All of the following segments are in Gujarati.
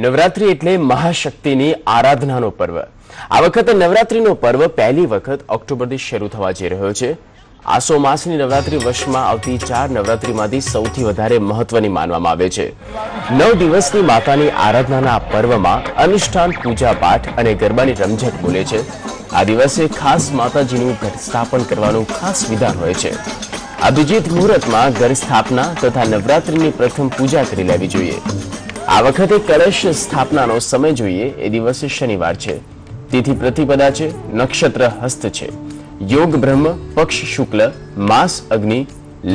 નવરાત્રી એટલે મહાશક્તિની આરાધનાનો પર્વ। આ વખતે નવરાત્રીનો પર્વ પહેલી વખત ઓક્ટોબરથી શરૂ થવા જઈ રહ્યો છે। આસો માસની નવરાત્રી વર્ષમાં આવતી 4 નવરાત્રીમાંથી સૌથી વધારે મહત્વની માનવામાં આવે છે। 9 દિવસની માતાની આરાધનાના આ પર્વમાં અનુષ્ઠાન, પૂજા પાઠ અને ગરબાની રમઝટ બોલે છે। આ દિવસે ખાસ માતાજીનું ઘટ સ્થાપન કરવાનું ખાસ વિધાન હોય છે। અભિજીત મુહૂર્તમાં ઘર સ્થાપના તથા નવરાત્રીની પ્રથમ પૂજા કરી લેવી જોઈએ। આ વખતે કળશ સ્થાપનાનો સમય જોઈએ એ દિવસે શનિવાર છે। તિથિ પ્રતિપદા છે, નક્ષત્ર હસ્ત છે, યોગ બ્રહ્મ, પક્ષ શુક્લ, માસ અગ્નિ,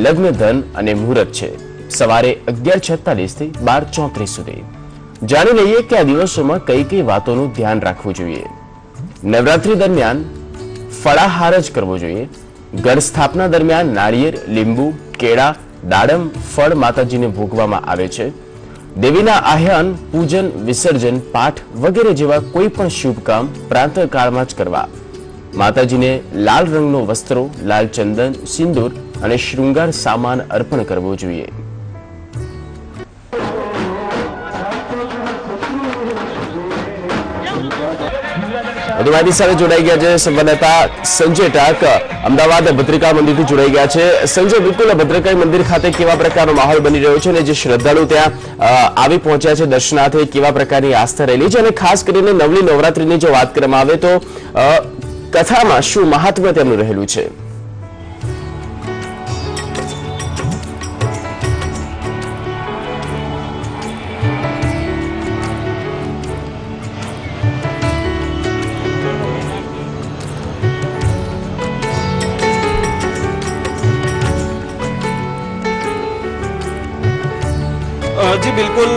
લગ્ન ધન અને મુહૂર્ત છે સવારે 11:46 થી 12:34 સુધી। જાણી લઈએ કે આ દિવસોમાં કઈ કઈ વાતોનું ધ્યાન રાખવું જોઈએ। નવરાત્રી દરમિયાન ફળાહાર જ કરવો જોઈએ। ઘર સ્થાપના દરમિયાન નાળિયેર, લીંબુ, કેળા, દાડમ, ફળ માતાજીને ભોગવામાં આવે છે। દેવીના આહ્યાન, પૂજન, વિસર્જન, પાઠ વગેરે જેવા કોઈ પણ શુભ કામ પ્રાતઃકાળમાં જ કરવા। માતાજીને લાલ રંગનો વસ્ત્રો, લાલ ચંદન, સિંદૂર અને શૃંગાર સામાન અર્પણ કરવો જોઈએ। વધુ માહિતી સાથે જોડાઈ ગયા છે સંવાદદાતા સંજય ટાક અમદાવાદ ભદ્રિકા મંદિરથી જોડાઈ ગયા છે। સંજય, બિલકુલ ભદ્રિકા મંદિર ખાતે કેવા પ્રકારનો માહોલ બની રહ્યો છે અને જે શ્રદ્ધાળુ ત્યાં આવી પહોંચ્યા છે દર્શનાર્થે, કેવા પ્રકારની આસ્થા રહેલી છે અને ખાસ કરીને નવલી નવરાત્રીની જો વાત કરવામાં આવે તો કથામાં શું મહાત્મ્ય તેમનું રહેલું છે? જી બિલકુલ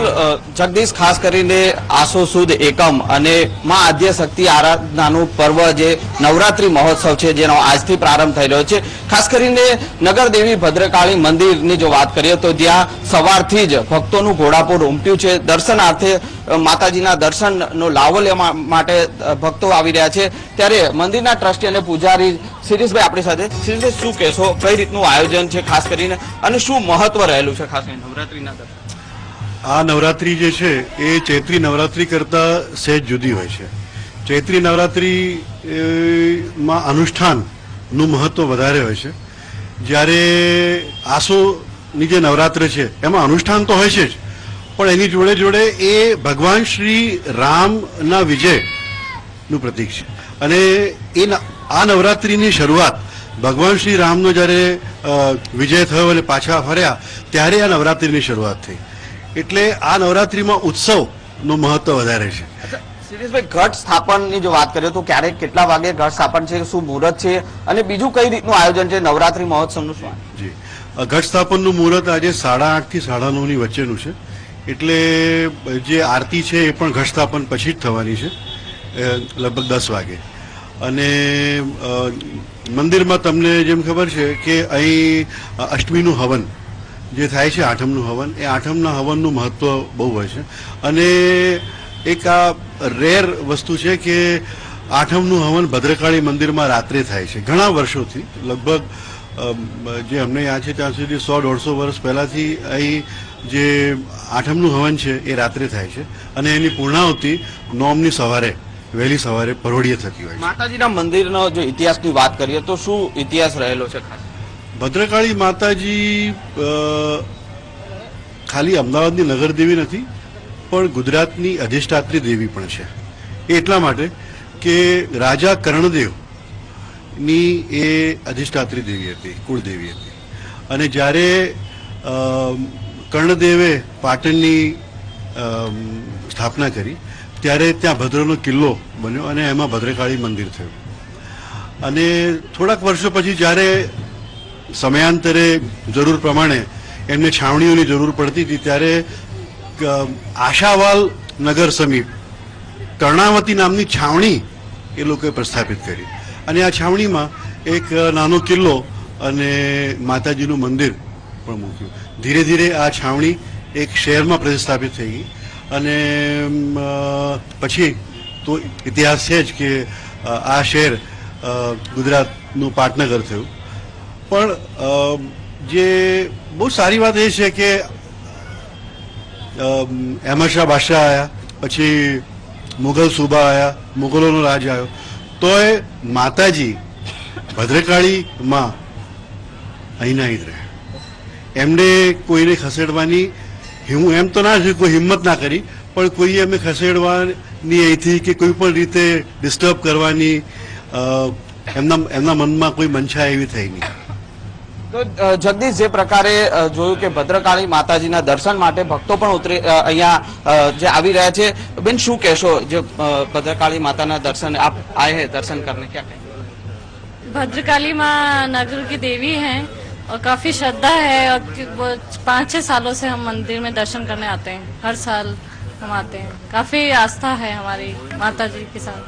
જગદીશ, ખાસ કરીને આસો સુદ એકમ અને માં આદ્ય શક્તિ આરાધનાનું પર્વ જે નવરાત્રી મહોત્સવ છે જેનો આજથી પ્રારંભ થઈ રહ્યો છે। ખાસ કરીને નગરદેવી ભદ્રકાળી મંદિરની જો વાત કરીએ તો જ્યાં સવારથી જ ભક્તોનું ઘોડાપુર ઉમટ્યું છે। દર્શનાર્થે માતાજીના દર્શનનો લાવો લેવા માટે ભક્તો આવી રહ્યા છે। ત્યારે મંદિરના ટ્રસ્ટી અને પૂજારી શિરીષભાઈ આપણી સાથે। શિરીષભાઈ, શું કહેશો, કઈ રીતનું આયોજન છે ખાસ કરીને અને શું મહત્વ રહેલું છે ખાસ કરીને નવરાત્રીના દર્શન? આ નવરાત્રી જે છે એ ચૈત્રી નવરાત્રી કરતાં સહેજ જુદી હોય છે। ચૈત્રી નવરાત્રી માં અનુષ્ઠાનનું મહત્વ વધારે હોય છે, જ્યારે આસોની જે નવરાત્ર છે એમાં અનુષ્ઠાન તો હોય છે જ, પણ એની જોડે જોડે એ ભગવાન શ્રી રામના વિજયનું પ્રતીક છે। અને આ નવરાત્રીની શરૂઆત ભગવાન શ્રી રામનો જ્યારે વિજય થયો અને પાછા ફર્યા ત્યારે આ નવરાત્રીની શરૂઆત થઈ, એટલે આ નવરાત્રીમાં ઉત્સવનું મહત્વ વધારે છે। શિરીષભાઈ, ઘટ સ્થાપનની જો વાત કરીએ તો ક્યારે કેટલા વાગે ઘટ સ્થાપન છે, શું મુહૂર્ત છે અને બીજું કઈ રીતનું આયોજન છે નવરાત્રી મહોત્સવનું? શું જી, ઘટ સ્થાપનનું મુહૂર્ત આજે 8:30 થી 9:30 વચ્ચેનું છે, એટલે જે આરતી છે એ પણ ઘટ સ્થાપન પછી જ થવાની છે, લગભગ 10 વાગે। અને મંદિરમાં તમને જેમ ખબર છે કે અહીં અષ્ટમીનું હવન જે થાય છે, આઠમનું હવન, એ આઠમના હવનનું મહત્વ બહુ હોય છે। અને એક આ રેર વસ્તુ છે કે આઠમનું હવન ભદ્રકાળી મંદિરમાં રાત્રે થાય છે ઘણા વર્ષોથી, લગભગ જે અમને યાદ છે ત્યાં સુધી 100-150 વર્ષ પહેલાંથી અહીં જે આઠમનું હવન છે એ રાત્રે થાય છે અને એની પૂર્ણાહુતિ નોમની સવારે, વહેલી સવારે પરોઢિયે થતી હોય છે। માતાજીના મંદિરનો જો ઇતિહાસની વાત કરીએ તો શું ઇતિહાસ રહેલો છે ખાસ? ભદ્રકાળી માતાજી ખાલી અમદાવાદની નગરદેવી નથી, પણ ગુજરાતની અધિષ્ઠાત્રી દેવી પણ છે। એ એટલા માટે કે રાજા કર્ણદેવની એ અધિષ્ઠાત્રી દેવી હતી, કુળદેવી હતી। અને જ્યારે કર્ણદેવે પાટણની સ્થાપના કરી ત્યારે ત્યાં ભદ્રનો કિલ્લો બન્યો અને એમાં ભદ્રકાળી મંદિર થયું। અને થોડાક વર્ષો પછી જ્યારે સમયાંતરે જરૂર પ્રમાણે એમને છાવણીઓની જરૂર પડતી હતી ત્યારે આશાવાલ નગર સમીપ કર્ણાવતી નામની છાવણી એ લોકોએ પ્રસ્થાપિત કરી અને આ છાવણીમાં એક નાનો કિલ્લો અને માતાજીનું મંદિર પણ મૂક્યું। ધીરે ધીરે આ છાવણી એક શહેરમાં પ્રતિસ્થાપિત થઈ ગઈ અને પછી તો ઇતિહાસ છે જ કે આ શહેર ગુજરાતનું પાટનગર થયું। પણ જે બહુ સારી વાત એ છે કે અહેમદ શાહ બાદશાહ આવ્યા, પછી મુઘલ સુબા આવ્યા, મુઘલોનો રાજ આવ્યો, તો એ માતાજી ભદ્રકાળી માં અહીંના અહીં જ રહે. એમને કોઈને ખસેડવાની હું એમ તો ના છે કોઈ હિંમત ના કરી, પણ કોઈએ એમને ખસેડવાની અહીંથી કે કોઈ પણ રીતે ડિસ્ટર્બ કરવાની એમના મનમાં કોઈ મંશા એવી થઈ નહીં. તો જગદીશ, જે પ્રકારે જોયું કે ભદ્રકાળી માતાજીના દર્શન માટે ભક્તો પણ ઉતરી અહીંયા જે આવી રહ્યા છે, બેન શું કહેશો? જે ભદ્રકાળી માતાના દર્શન આપ આए हैं दर्शन करने, क्या कहेंगे? भद्रकाली माँ नगर की देवी हैं और काफी श्रद्धा है और 5-6 सालों से हम मंदिर में दर्शन करने आते हैं. हर साल हम आते हैं. काफी आस्था है हमारी माता जी के साथ.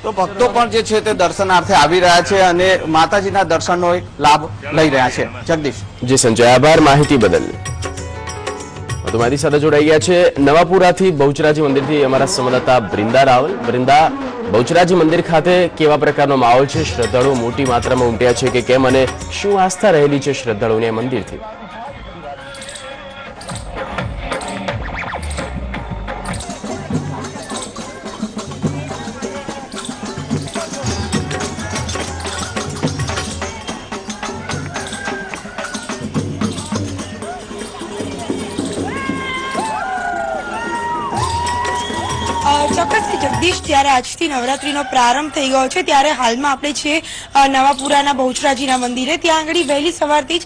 તો ભક્તો પણ જે છે તે દર્શનાર્થે આવી રહ્યા છે અને માતાજીના દર્શનનો એક લાભ લઈ રહ્યા છે. જગદીશ. જી સંજય, આભાર માહિતી બદલ. તો મારી સાથે જોડાઈ ગયા છે નવાપુરાથી બહુચરાજી મંદિરથી અમારા સંવાદદાતા બ્રિંદા રાવલ. બ્રિંદા, બહુચરાજી મંદિર ખાતે કેવા પ્રકારનો માહોલ છે? શ્રદ્ધાળુઓ મોટી માત્રામાં ઉમટ્યા છે કે કેમ, અને શું આસ્થા રહેલી છે શ્રદ્ધાળુઓને મંદિરથી? ચોક્કસથી જગદીશ, ત્યારે આજથી નવરાત્રીનો પ્રારંભ થઈ ગયો છે, ત્યારે હાલમાં આપણે છીએ નવાપુરાના બહુચરાજીના મંદિરે. ત્યાં આગળ વહેલી સવારથી જ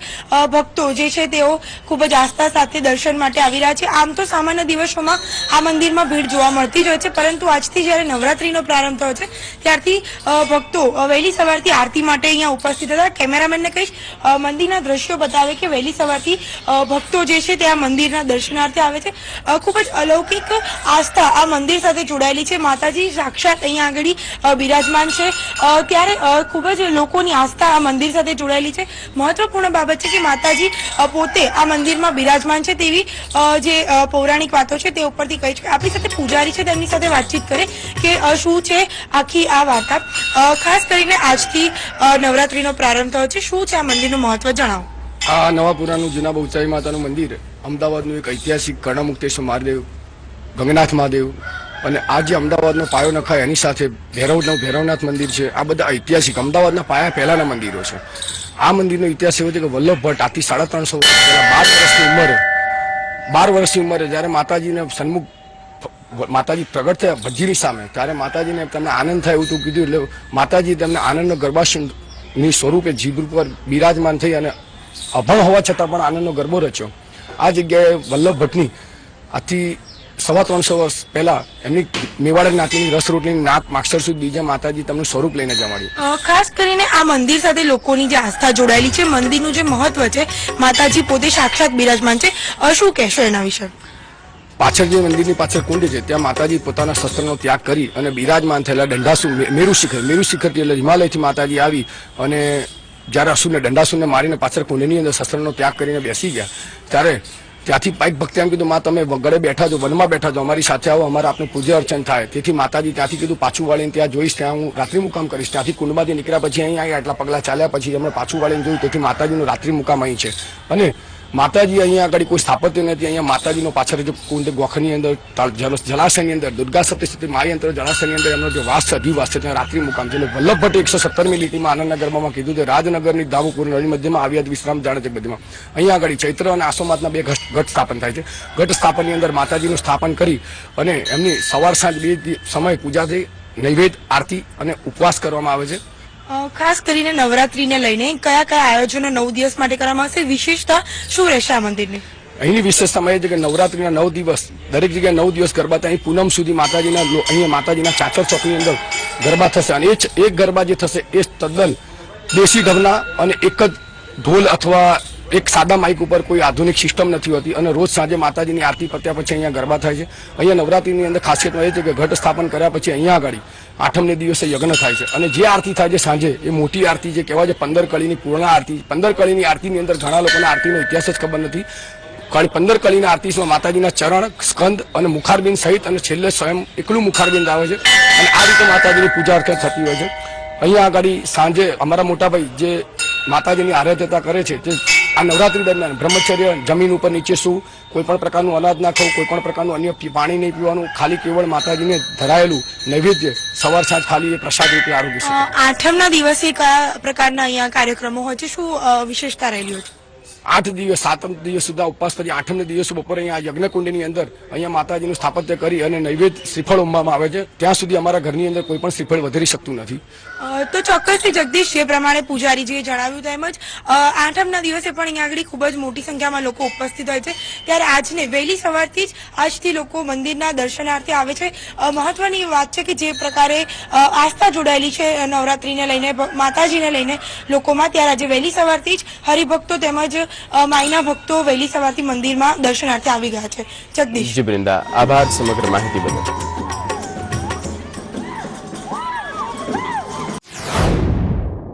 ભક્તો જે છે તેઓ ખૂબ જ આસ્થા સાથે દર્શન માટે આવી રહ્યા છે. આમ તો સામાન્ય દિવસોમાં આ મંદિરમાં ભીડ જોવા મળતી જ હોય છે, પરંતુ આજથી જ્યારે નવરાત્રીનો પ્રારંભ થયો છે ત્યારથી ભક્તો વહેલી સવારથી આરતી માટે અહીંયા ઉપસ્થિત હતા. કેમેરામેનને કહીશ મંદિરના દ્રશ્યો બતાવે કે વહેલી સવારથી ભક્તો જે છે તે આ મંદિરના દર્શનાર્થે આવે છે. ખૂબ જ અલૌકિક આસ્થા આ મંદિર સાથે જોડાયેલી છે. માતાજી સાક્ષાત અહીંયા આગળ બિરાજમાન છે, ત્યારે ખૂબ જ લોકોની આસ્થા આ મંદિર સાથે જોડાયેલી છે. મહત્વપૂર્ણ બાબત છે કે માતાજી પોતે આ મંદિરમાં બિરાજમાન છે તેવી જે પૌરાણિક વાતો છે તે ઉપરથી કહી છે. આપણી સાથે પૂજારી છે, તેમની સાથે વાતચીત કરે કે શું છે આખી આ વાર્તા. ખાસ કરીને આજથી નવરાત્રીનો પ્રારંભ થયો છે, શું છે આ મંદિરનું મહત્વ જણાવો. આ નવાપુરાનું જૂના બહુચરાજી માતાનું મંદિર અમદાવાદનું એક ઐતિહાસિક કર્ણમુક્તેશ્વર મહાદેવ, ગંગનાથ મહાદેવ અને આ જે અમદાવાદનો પાયો નખાય એની સાથે ભૈરવનાથ મંદિર છે. આ બધા ઐતિહાસિક અમદાવાદના પાયા પહેલાના મંદિરો છે. આ મંદિરનો ઇતિહાસ એવો છે કે વલ્લભ ભટ્ટ આથી 350 વર્ષ પહેલા 12 વર્ષની ઉંમરે જ્યારે માતાજીને સન્મુખ માતાજી પ્રગટ થયા ભજીની સામે, ત્યારે માતાજીને તેમને આનંદ થાય એવું કીધું, એટલે માતાજી તેમને આનંદનો ગરબાની સ્વરૂપે જીભ પર બિરાજમાન થઈ અને અભણ હોવા છતાં પણ આનંદનો ગરબો રચ્યો. આ જગ્યાએ વલ્લભ ભટ્ટની આથી 325 વર્ષ પહેલા એમની મેવાડ જ્ઞાતિની રસ રોટલીની નાત માક્ષર સુદ બીજા માતાજી તેમનું સ્વરૂપ લઈને જમાડ્યું. ખાસ કરીને આ મંદિર સાથે લોકોની જે આસ્થા જોડાયેલી છે, મંદિરનું જે મહત્વ છે, માતાજી પોતે સાક્ષાત બિરાજમાન છે, શું કહેશો એના વિશે? પાછળ જે મંદિરની પાછળ કુંડ છે ત્યાં માતાજી પોતાના શસ્ત્રનો ત્યાગ કરી અને બિરાજમાન થયેલા દંડાસુર મેરુ શિખરથી એટલે હિમાલયથી માતાજી આવી અને જ્યારે અસુરને દંડાસુરને મારીને પાછળ કુંડની અંદર શસ્ત્રનો ત્યાગ કરીને બેસી ગયા, ત્યારે ત્યાંથી પાઇક ભક્તે એમ કીધું, માં તમે ગળે બેઠા છો, વનમાં બેઠા છો, અમારી સાથે આવો, અમારે આપનું પૂજા અર્ચન થાય. તેથી માતાજી ત્યાંથી કીધું પાછું વાળીને ત્યાં જોઈશ, ત્યાં હું રાત્રિ મુકામ કરીશ. ત્યાંથી કુંડમાંથી નીકળ્યા પછી અહીં આવ્યા, આટલા પગલા ચાલ્યા પછી અમે પાછું વાળીને જોયું, તેથી માતાજીનું રાત્રિ મુકામ અહીં છે. અને માતાજી અહીંયા આગળ કોઈ સ્થાપત્ય નથી. અહીંયા માતાજીનો પાછળ જે કુંડ ગોખની અંદર જલાશયની અંદર દુર્ગા સપ્તશતી મારી અંતર જલાશયની અંદર એમનો જે વાસ છે, અધિવાસ છે, ત્યાં રાત્રિ મુકામ છે. વલ્લભ ભટ્ટે 117મી લીટીમાં આનંદના ગરબામાં કીધું છે, રાજનગરની ધાવુપુર નદી મધ્યમાં આવ્યા વિશ્રામ જાણે છે બધીમાં. અહીંયા આગળ ચૈત્ર અને આસો માસના 2 ઘટ સ્થાપન થાય છે. ઘટ સ્થાપનની અંદર માતાજીનું સ્થાપન કરી અને એમની સવાર સાંજ 2 સમય પૂજા થઈ, નૈવેદ્ય, આરતી અને ઉપવાસ કરવામાં આવે છે. ખાસ કરીને નવરાત્રીને લઈને કયા કયા આયોજનો 9 દિવસ માટે કરવામાં આવશે? વિશેષતા શું રહેશે આ મંદિરની? અહીંની વિશેષતા એ છે કે નવરાત્રીના 9 દિવસ દરેક જગ્યાએ 9 દિવસ ગરબા થાય. અહીં પૂનમ સુધી માતાજીના અહીંયા માતાજીના ચાચર ચોકની અંદર ગરબા થશે અને એ એક ગરબા જે થશે એ તદ્દન દેશી ઢબના અને એક જ ઢોલ અથવા એક સાદા માઇક ઉપર કોઈ આધુનિક સિસ્ટમ નથી હોતી અને રોજ સાંજે માતાજીની આરતી પત્યા પછી અહીંયા ગરબા થાય છે. અહીંયા નવરાત્રીની અંદર ખાસિયતમાં એ છે કે ઘટ સ્થાપન કર્યા પછી અહીંયા આગળ આઠમને દિવસે યજ્ઞ થાય છે અને જે આરતી થાય છે સાંજે એ મોટી આરતી જે કહેવાય છે 15 કળીની પૂર્ણ આરતી. 15 કળીની આરતીની અંદર ઘણા લોકોને આરતીનો ઇતિહાસ જ ખબર નથી. 15 કળીના આરતીમાં માતાજીના ચરણ, સ્કંદ અને મુખારબિંદ સહિત અને છેલ્લે સ્વયં એકલું મુખારબિંદ આવે છે અને આ રીતે માતાજીની પૂજા અર્ચના થતી હોય છે. અહીંયા આગળ સાંજે અમારા મોટાભાઈ જે માતાજીની આરાધ્યતા કરે છે તે આ નવરાત્રી દરમિયાન બ્રહ્મચર્ય, જમીન ઉપર નીચે શું, કોઈ પણ પ્રકારનું અનાજ ના ખાવું, કોઈ પણ પ્રકારનું અન્ય પાણી નહીં પીવાનું, ખાલી કેવળ માતાજીને ધરાયેલું નૈવેદ્ય સવાર સાંજ ખાલી એ પ્રસાદ રૂપે આરોગ્ય છે. આઠમના દિવસે કયા પ્રકારના અહીંયા કાર્યક્રમો હોય છે, શું વિશેષતા રહેલી હોય છે? 8 દિવસ, 7 દિવસ સુધા ઉપવાસ પછી 8મ દિવસે બપોરે અહીંયા યજ્ઞકુંડની અંદર અહીંયા માતાજીનું સ્થાપત્ય કરી અને નૈવેદ્ય શ્રીફળ ઉમવામાં આવે છે. ત્યાં સુધી અમારા ઘરની અંદર કોઈ પણ શ્રીફળ વધરી શકતું નથી. તો ચોક્કસથી જગદીશ, જે પ્રમાણે પૂજારીજીએ જણાવ્યું તેમજ આઠમના દિવસે પણ અહીંયા આગળ ખૂબ જ મોટી સંખ્યામાં લોકો ઉપસ્થિત હોય છે. ત્યારે આજને વહેલી સવારથી જ આજથી લોકો મંદિરના દર્શનાર્થે આવે છે. મહત્વની વાત છે કે જે પ્રકારે આસ્થા જોડાયેલી છે નવરાત્રીને લઈને, માતાજીને લઈને લોકોમાં, ત્યારે આજે વહેલી સવારથી જ હરિભક્તો તેમજ માઈના ભક્તો વહેલી સવારથી મંદિરમાં દર્શનાર્થે આવી ગયા છે. જગદીશ. જી વૃંદા, આભાર સમગ્ર માહિતી બદલ.